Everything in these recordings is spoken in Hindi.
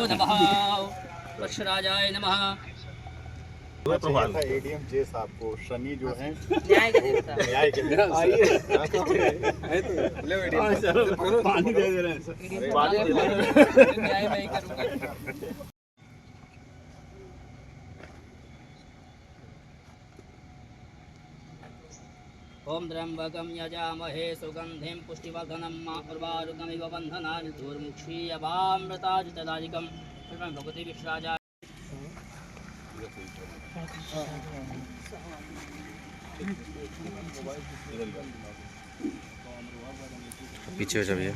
नमः वृक्षराजाय नमः। एडीएम जे साहब को शनि जो है न्याय के देवता, न्याय के पानी दे रहे हैं सर। न्याय मैं ही करूंगा। ओम त्र्यंबकं यजामहे सुगंधिं पुष्टिवर्धनम् उर्वारुकमिव बन्धनानि दुर्मुक्षीयवामृताजितदायिकं भगवती विश्वराजा। पीछे हो जाइए।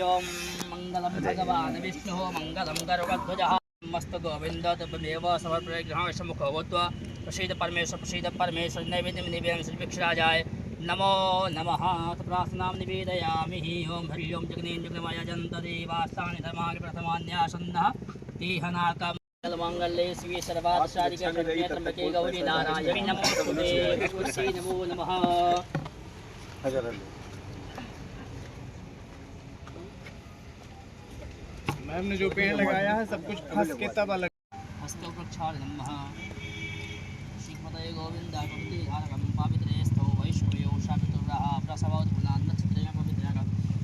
ओम मंगलम भगवान विष्णु मंगलम गरुड़ध्वजः मस्त गोविंद तमेव समर्पयामि मुखो भूत्वा प्रसीद परमेश्वर नैवेद्यं निवेदयामि श्री विश्वराजाय नमो नमः। प्रार्थनां निवेदयामि। ओम हरि ओम जगनेन जगन्माया जन्तदेवास्तानि धर्माणि प्रथमान्यासन्नः देहनाकं मंगले शिवे सर्वार्थसाधिके शरण्ये त्र्यंबके गौरी नारायणी नमोस्तुते भगवती नमो नमः। मैम ने जो पेड़ लगाया है सब कुछ फंस के तब अलग। हस्तो प्रक्षाल नमः श्रीमते गोविंद भगवती धारकं पवित्रेस्थो वैष्णवयो शापितुर्राः प्रसवोत् पुनान् नक्षत्रेण पवित्रः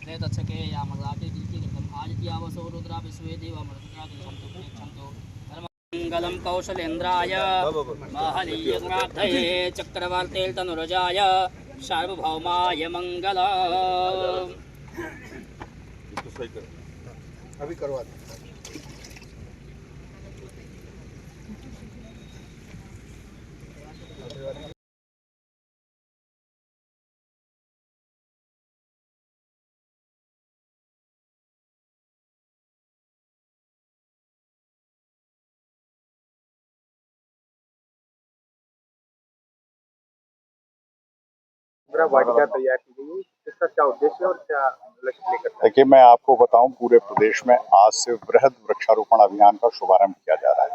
नेतच्छके यामदाके दिल्कितं आदित्यावसो रुद्रा विश्वे देवमरुद्राके सन्तु प्रेक्षन्तु मंगलम कौशलेन्द्राय महनीयगुणाब्धये चक्रवर्ते तनुरजाय सार्वभौमाय मंगलम्। अभी करवा दें। वाटिका तैयार की गई है, इसका क्या उद्देश्य और क्या लक्ष्य लेकर? देखिए, मैं आपको बताऊं, पूरे प्रदेश में आज से वृहद वृक्षारोपण अभियान का शुभारंभ किया जा रहा है।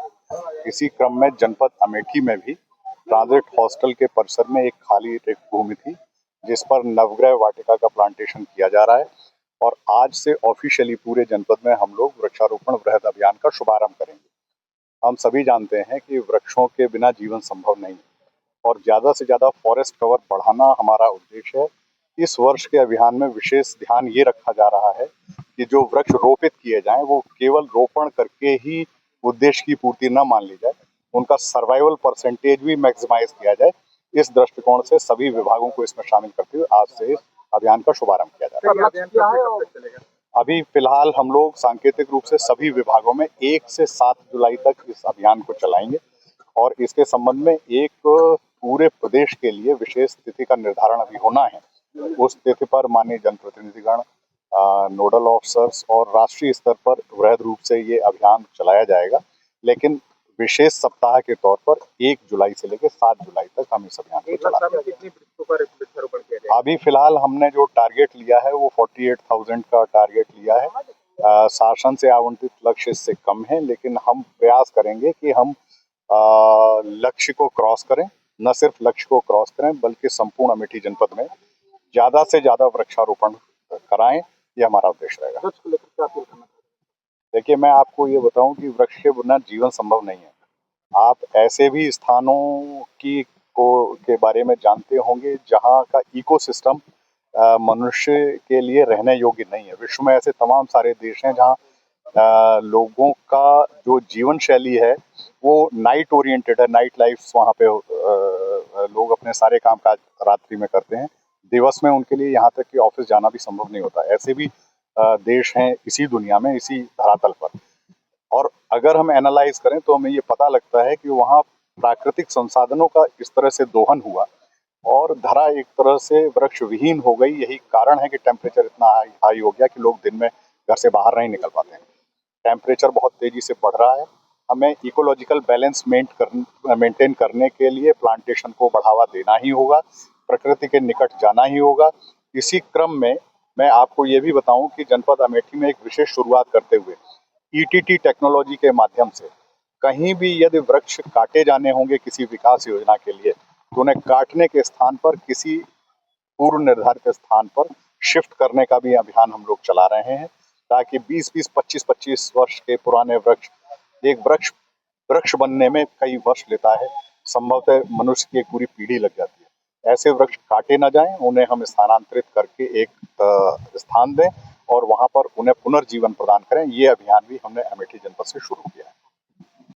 इसी क्रम में जनपद अमेठी में भी ट्रांजिट हॉस्टल के परिसर में एक खाली रिक्त भूमि थी जिस पर नवग्रह वाटिका का प्लांटेशन किया जा रहा है और आज से ऑफिशियली पूरे जनपद में हम लोग वृक्षारोपण वृहद अभियान का शुभारंभ करेंगे। हम सभी जानते हैं कि वृक्षों के बिना जीवन संभव नहीं और ज़्यादा से ज़्यादा फॉरेस्ट कवर बढ़ाना हमारा उद्देश्य है। इस वर्ष के अभियान में विशेष ध्यान ये रखा जा रहा है कि जो वृक्ष रोपित किए जाएं वो केवल रोपण करके ही उद्देश्य की पूर्ति न मान ली जाए, उनका सर्वाइवल परसेंटेज भी मैक्सिमाइज किया जाए। इस दृष्टिकोण से सभी विभागों को इसमें शामिल करते हुए आज से इस अभियान का शुभारंभ किया जा रहा है। अभी फिलहाल हम लोग सांकेतिक रूप से सभी विभागों में 1 से 7 जुलाई तक इस अभियान को चलाएंगे और इसके संबंध में एक पूरे प्रदेश के लिए विशेष तिथि का निर्धारण अभी होना है। उस तिथि पर माननीय जनप्रतिनिधिगण, नोडल ऑफिसर्स और राष्ट्रीय स्तर पर वृहद रूप से ये अभियान चलाया जाएगा, लेकिन विशेष सप्ताह के तौर पर 1 जुलाई से लेकर 7 जुलाई तक हम इस अभियान को चलाएंगे। अभी फिलहाल हमने जो टारगेट लिया है वो 48,000 का टारगेट लिया है। शासन से आवंटित लक्ष्य इससे कम है, लेकिन हम प्रयास करेंगे कि हम लक्ष्य को क्रॉस करें, न सिर्फ लक्ष्य को क्रॉस करें बल्कि संपूर्ण अमेठी जनपद में ज्यादा से ज्यादा वृक्षारोपण कराएं, ये हमारा उद्देश्य रहेगा। देखिए, मैं आपको ये बताऊं कि वृक्ष के बिना जीवन संभव नहीं है। आप ऐसे भी स्थानों के बारे में जानते होंगे जहां का इकोसिस्टम मनुष्य के लिए रहने योग्य नहीं है। विश्व में ऐसे तमाम सारे देश हैं जहां लोगों का जो जीवन शैली है वो नाइट ओरिएंटेड है। नाइट लाइफ वहाँ पे लोग अपने सारे काम काज रात्रि में करते हैं, दिवस में उनके लिए यहाँ तक कि ऑफिस जाना भी संभव नहीं होता। ऐसे भी देश हैं इसी दुनिया में, इसी धरातल पर। और अगर हम एनालाइज करें तो हमें ये पता लगता है कि वहाँ प्राकृतिक संसाधनों का इस तरह से दोहन हुआ और धरा एक तरह से वृक्ष विहीन हो गई। यही कारण है कि टेम्परेचर इतना हाई हो गया कि लोग दिन में घर से बाहर नहीं निकल पाते हैं। टेम्परेचर बहुत तेजी से बढ़ रहा है। हमें इकोलॉजिकल बैलेंस मेंटेन करने के लिए प्लांटेशन को बढ़ावा देना ही होगा, प्रकृति के निकट जाना ही होगा। इसी क्रम में मैं आपको ये भी बताऊं कि जनपद अमेठी में एक विशेष शुरुआत करते हुए ईटीटी टेक्नोलॉजी के माध्यम से कहीं भी यदि वृक्ष काटे जाने होंगे किसी विकास योजना के लिए तो उन्हें काटने के स्थान पर किसी पूर्व निर्धारित स्थान पर शिफ्ट करने का भी अभियान हम लोग चला रहे हैं, ताकि 20-20, 25-25 वर्ष के पुराने वृक्ष एक वृक्ष बनने में कई वर्ष लेता है, संभवतः मनुष्य की एक पूरी पीढ़ी लग जाती है। ऐसे वृक्ष काटे ना जाएं, उन्हें हम स्थानांतरित करके एक स्थान दें और वहां पर उन्हें पुनर्जीवन प्रदान करें। ये अभियान भी हमने अमेठी जनपद से शुरू किया है।